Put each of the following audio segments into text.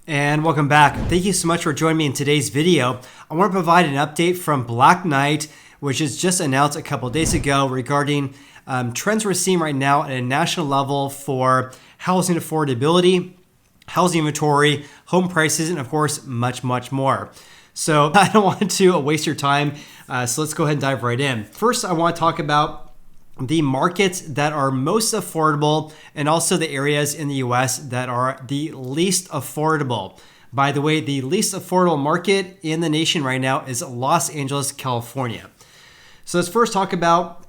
And welcome back. Thank you so much for joining me in today's video. I want to provide an update from Black Knight, which is just announced a couple days ago regarding trends we're seeing right now at a national level for housing affordability, housing inventory, home prices, and of course, much, much more. So I don't want to waste your time. So let's go ahead and dive right in. First, I want to talk about the markets that are most affordable and also the areas in the US that are the least affordable. By the way, the least affordable market in the nation right now is Los Angeles, California. So let's first talk about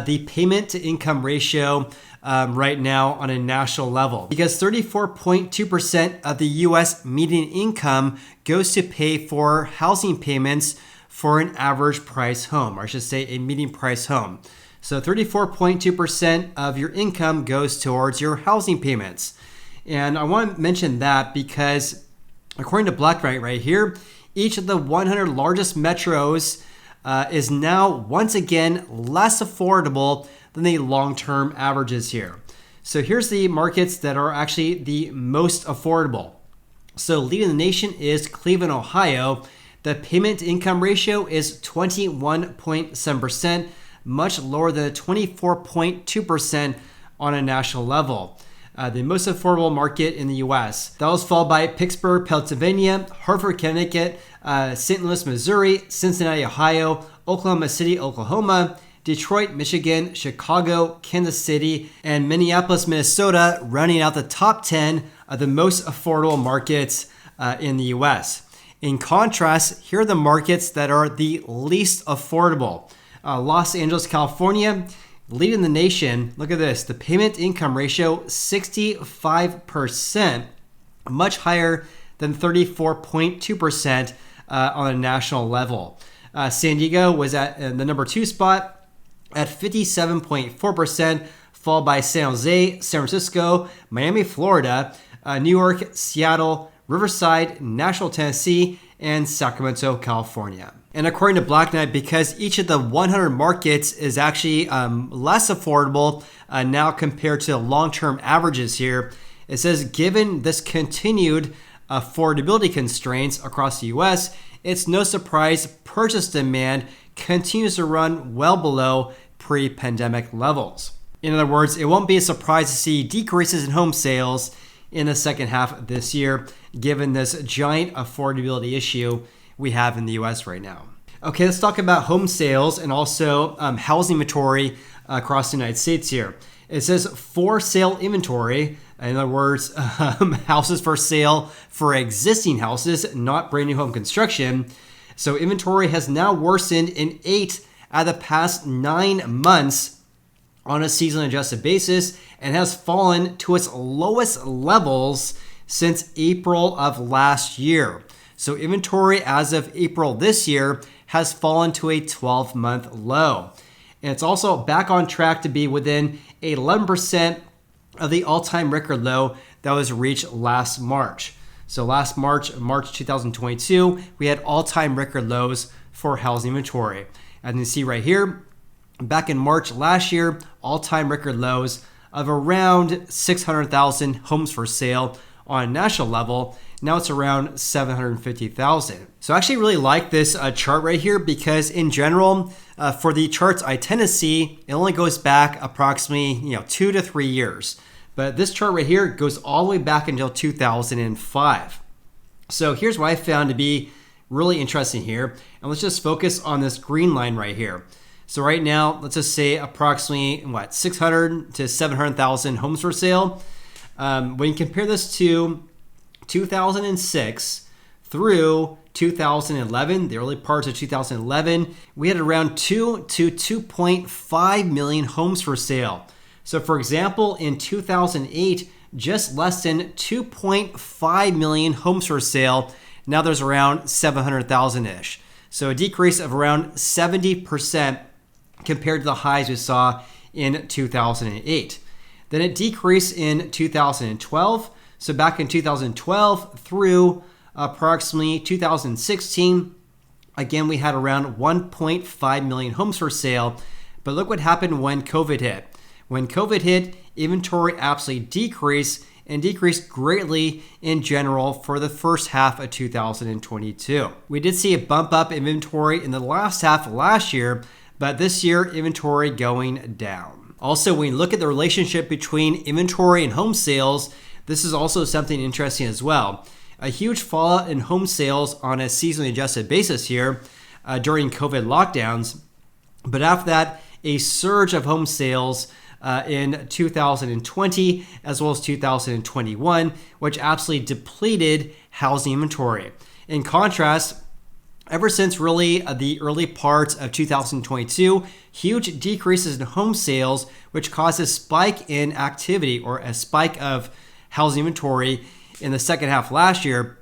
the payment to income ratio right now on a national level, because 34.2% of the US median income goes to pay for housing payments for an average price home, or I should say a median price home. So 34.2% of your income goes towards your housing payments. And I want to mention that because according to Black Knight right here, each of the 100 largest metros is now once again less affordable than the long-term averages here. So here's the markets that are actually the most affordable. So leading the nation is Cleveland, Ohio. The payment to income ratio is 21.7%. Much lower than 24.2% on a national level. The most affordable market in the US. That was followed by Pittsburgh, Pennsylvania, Hartford, Connecticut, St. Louis, Missouri, Cincinnati, Ohio, Oklahoma City, Oklahoma, Detroit, Michigan, Chicago, Kansas City, and Minneapolis, Minnesota, rounding out the top 10 of the most affordable markets in the US. In contrast, here are the markets that are the least affordable. Los Angeles, California, leading the nation. Look at this. The payment income ratio, 65%, much higher than 34.2% on a national level. San Diego was at the number 2 spot at 57.4%, followed by San Jose, San Francisco, Miami, Florida, New York, Seattle, Riverside, Nashville, Tennessee, and Sacramento, California. And according to Black Knight, because each of the 100 markets is actually less affordable now compared to long-term averages here, it says given this continued affordability constraints across the US, it's no surprise purchase demand continues to run well below pre-pandemic levels. In other words, it won't be a surprise to see decreases in home sales in the second half of this year, given this giant affordability issue we have in the US right now. Okay, let's talk about home sales and also housing inventory across the United States here. It says for sale inventory, in other words, houses for sale for existing houses, not brand new home construction. So inventory has now worsened in 8 out of the past 9 months on a seasonally adjusted basis and has fallen to its lowest levels since April of last year. So inventory as of April this year has fallen to a 12-month low. And it's also back on track to be within 11% of the all-time record low that was reached last March. So last March 2022, we had all-time record lows for housing inventory. As you can see right here, back in March last year, all-time record lows of around 600,000 homes for sale on a national level. Now it's around 750,000. So I actually really like this chart right here because in general, for the charts I tend to see, it only goes back approximately 2 to 3 years. But this chart right here goes all the way back until 2005. So here's what I found to be really interesting here. And let's just focus on this green line right here. So right now, let's just say approximately 600 to 700,000 homes for sale. When you compare this to 2006 through 2011, the early parts of 2011, we had around 2 to 2.5 million homes for sale. So for example, in 2008, just less than 2.5 million homes for sale. Now there's around 700,000-ish. So a decrease of around 70% compared to the highs we saw in 2008. Then it decreased in 2012. So back in 2012 through approximately 2016, again, we had around 1.5 million homes for sale. But look what happened when COVID hit. When COVID hit, inventory absolutely decreased and decreased greatly in general for the first half of 2022. We did see a bump up inventory in the last half of last year, but this year inventory going down. Also, when you look at the relationship between inventory and home sales, this is also something interesting as well. A huge fallout in home sales on a seasonally adjusted basis here during COVID lockdowns, but after that, a surge of home sales in 2020 as well as 2021, which absolutely depleted housing inventory. In contrast, ever since really the early parts of 2022, huge decreases in home sales, which caused a spike in activity or a spike of housing inventory in the second half last year.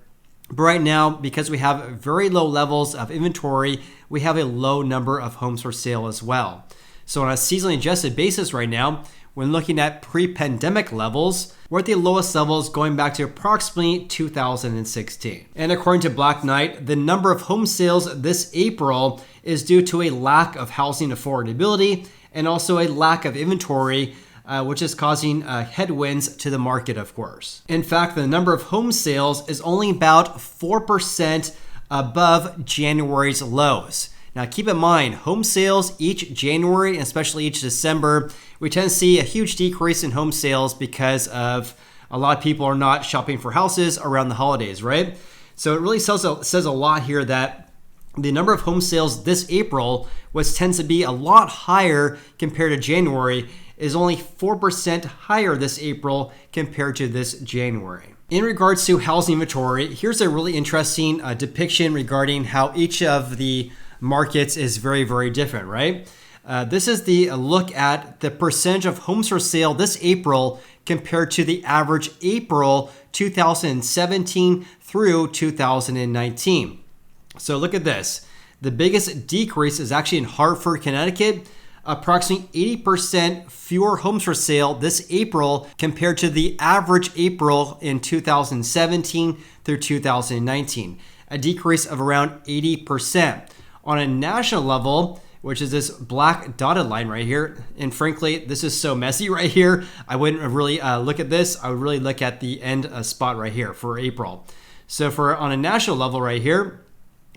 But right now, because we have very low levels of inventory, we have a low number of homes for sale as well. So on a seasonally adjusted basis right now, when looking at pre-pandemic levels, we're at the lowest levels going back to approximately 2016. And according to Black Knight, the number of home sales this April is due to a lack of housing affordability and also a lack of inventory, which is causing headwinds to the market, of course. In fact, the number of home sales is only about 4% above January's lows. Now, keep in mind, home sales each January, and especially each December, we tend to see a huge decrease in home sales because of a lot of people are not shopping for houses around the holidays, right? So it really says a lot here that the number of home sales this April, which tends to be a lot higher compared to January, is only 4% higher this April compared to this January. In regards to housing inventory, here's a really interesting depiction regarding how each of the markets is very, very different, right? This is the look at the percentage of homes for sale this April compared to the average April 2017 through 2019. So look at this. The biggest decrease is actually in Hartford, Connecticut. Approximately 80% fewer homes for sale this April compared to the average April in 2017 through 2019, a decrease of around 80%. On a national level, which is this black dotted line right here, and frankly, this is so messy right here, I wouldn't really look at this. I would really look at the end spot right here for April. So on a national level right here,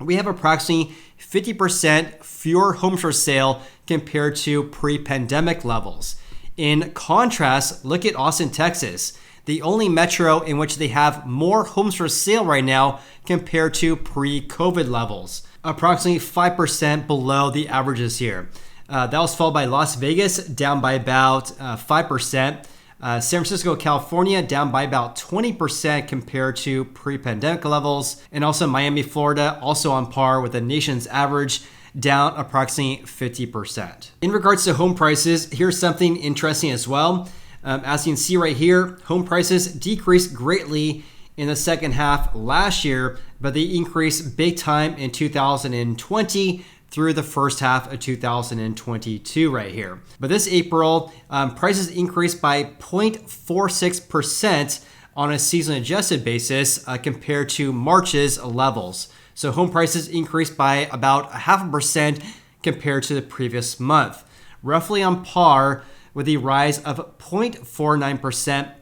we have approximately 50% fewer homes for sale compared to pre-pandemic levels. In contrast, look at Austin, Texas, the only metro in which they have more homes for sale right now compared to pre-COVID levels, approximately 5% below the averages here. That was followed by Las Vegas, down by about 5%. San Francisco, California, down by about 20% compared to pre-pandemic levels. And also Miami, Florida, also on par with the nation's average, down approximately 50%. In regards to home prices, here's something interesting as well. As you can see right here, home prices decreased greatly in the second half last year, but they increased big time in 2020 through the first half of 2022 right here. But this April, prices increased by 0.46% on a seasonally adjusted basis compared to March's levels. So home prices increased by about 0.5% compared to the previous month, roughly on par with the rise of 0.49%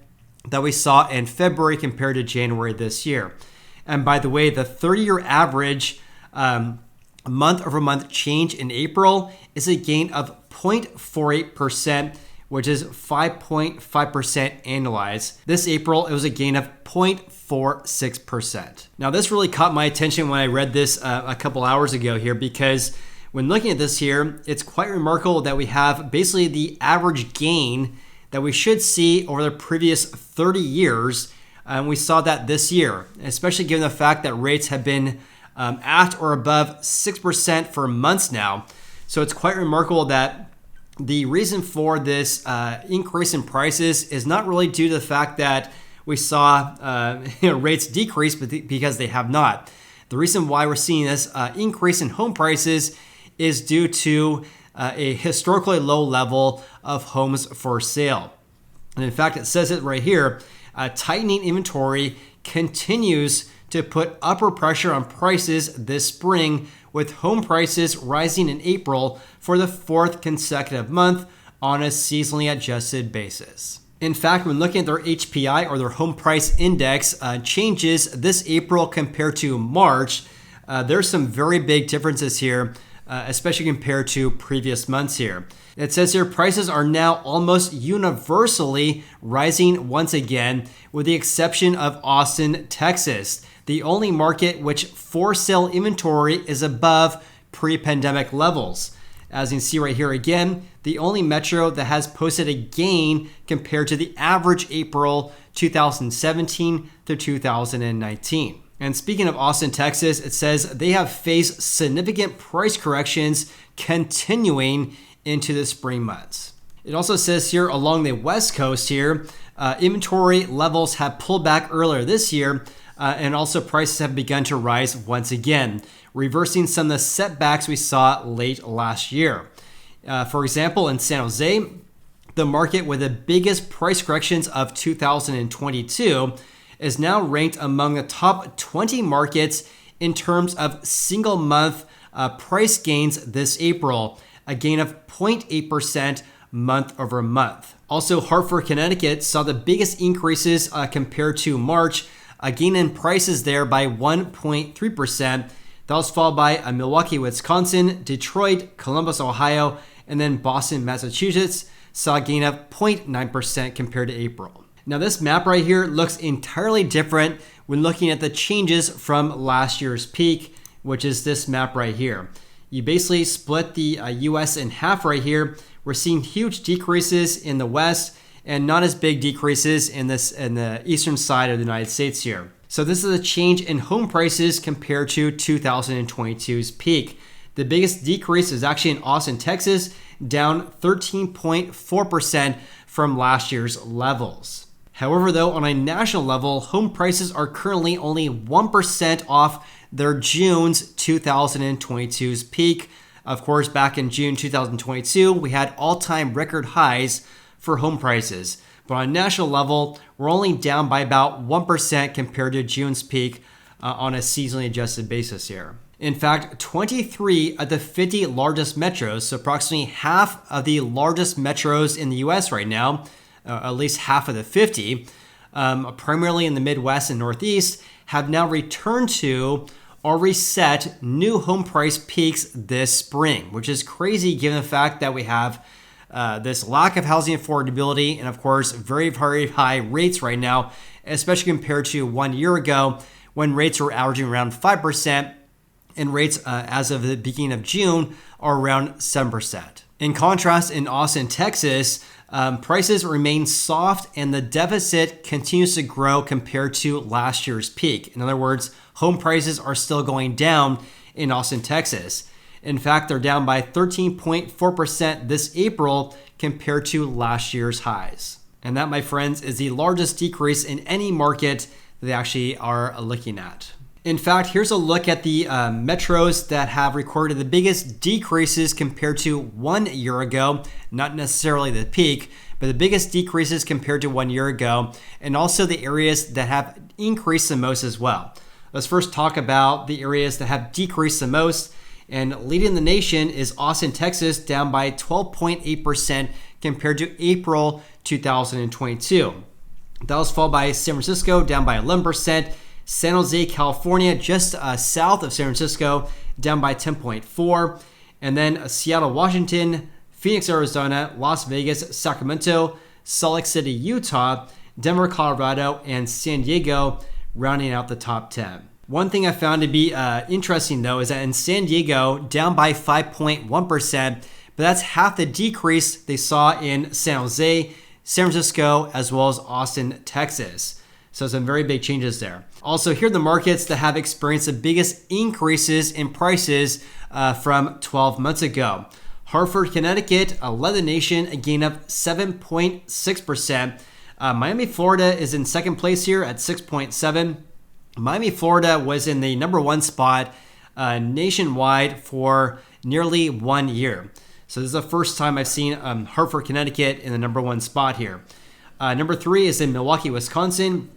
that we saw in February compared to January this year. And by the way, the 30-year average month-over-month change in April is a gain of 0.48%, which is 5.5% annualized. This April, it was a gain of 0.46%. Now, this really caught my attention when I read this a couple hours ago here, because when looking at this here, it's quite remarkable that we have basically the average gain that we should see over the previous 30 years. And we saw that this year, especially given the fact that rates have been at or above 6% for months now. So it's quite remarkable that the reason for this increase in prices is not really due to the fact that we saw rates decrease, but because they have not. The reason why we're seeing this increase in home prices is due to a historically low level of homes for sale. And in fact, it says it right here, tightening inventory continues to put upward pressure on prices this spring, with home prices rising in April for the fourth consecutive month on a seasonally adjusted basis. In fact, when looking at their HPI or their home price index changes this April compared to March, there's some very big differences here, especially compared to previous months here. It says here prices are now almost universally rising once again, with the exception of Austin, Texas, the only market which for sale inventory is above pre-pandemic levels. As you can see right here again, the only metro that has posted a gain compared to the average April 2017 to 2019. And speaking of Austin, Texas, it says they have faced significant price corrections continuing into the spring months. It also says here along the West Coast here, inventory levels have pulled back earlier this year, and also prices have begun to rise once again, reversing some of the setbacks we saw late last year. For example, in San Jose, the market with the biggest price corrections of 2022 is now ranked among the top 20 markets in terms of single month price gains this April, a gain of 0.8% month over month. Also, Hartford, Connecticut saw the biggest increases compared to March, a gain in prices there by 1.3%. That was followed by Milwaukee, Wisconsin, Detroit, Columbus, Ohio, and then Boston, Massachusetts saw a gain of 0.9% compared to April. Now this map right here looks entirely different when looking at the changes from last year's peak, which is this map right here. You basically split the US in half right here. We're seeing huge decreases in the West and not as big decreases in the eastern side of the United States here. So this is a change in home prices compared to 2022's peak. The biggest decrease is actually in Austin, Texas, down 13.4% from last year's levels. However, though, on a national level, home prices are currently only 1% off their June's 2022's peak. Of course, back in June 2022, we had all-time record highs for home prices. But on a national level, we're only down by about 1% compared to June's peak on a seasonally adjusted basis here. In fact, 23 of the 50 largest metros, so approximately half of the largest metros in the US right now, at least half of the 50, primarily in the Midwest and Northeast, have now returned to or reset new home price peaks this spring, which is crazy given the fact that we have this lack of housing affordability and, of course, very, very high rates right now, especially compared to 1 year ago when rates were averaging around 5% and rates as of the beginning of June are around 7%. In contrast, in Austin, Texas, prices remain soft and the deficit continues to grow compared to last year's peak. In other words, home prices are still going down in Austin, Texas. In fact, they're down by 13.4% this April compared to last year's highs. And that, my friends, is the largest decrease in any market that they actually are looking at. In fact, here's a look at the metros that have recorded the biggest decreases compared to 1 year ago, not necessarily the peak, but the biggest decreases compared to 1 year ago, and also the areas that have increased the most as well. Let's first talk about the areas that have decreased the most. And leading the nation is Austin, Texas, down by 12.8% compared to April 2022. That was followed by San Francisco, down by 11%. San Jose, California, just south of San Francisco, down by 10.4%. And then Seattle, Washington, Phoenix, Arizona, Las Vegas, Sacramento, Salt Lake City, Utah, Denver, Colorado, and San Diego rounding out the top 10. One thing I found to be interesting, though, is that in San Diego, down by 5.1%, but that's half the decrease they saw in San Jose, San Francisco, as well as Austin, Texas. So some very big changes there. Also, here are the markets that have experienced the biggest increases in prices from 12 months ago. Hartford, Connecticut led the nation, a gain of 7.6%. Miami, Florida is in second place here at 6.7%. Miami, Florida was in the number one spot nationwide for nearly 1 year. So this is the first time I've seen Hartford, Connecticut in the number one spot here. Number 3 is in Milwaukee, Wisconsin,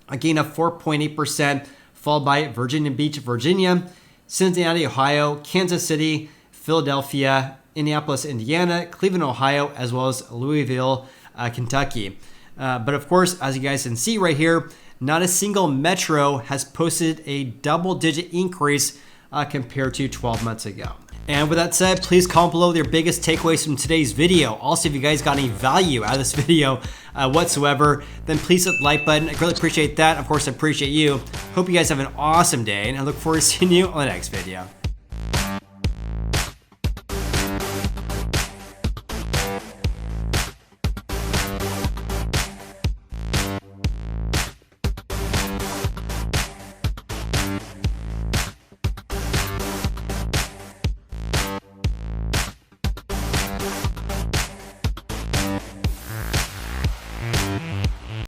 a gain of 4.8%, followed by Virginia Beach, Virginia, Cincinnati, Ohio, Kansas City, Philadelphia, Indianapolis, Indiana, Cleveland, Ohio, as well as Louisville, Kentucky. But of course, as you guys can see right here, not a single metro has posted a double-digit increase compared to 12 months ago. And with that said, please comment below your biggest takeaways from today's video. Also, if you guys got any value out of this video whatsoever, then please hit the like button. I really appreciate that. Of course, I appreciate you. Hope you guys have an awesome day, and I look forward to seeing you on the next video.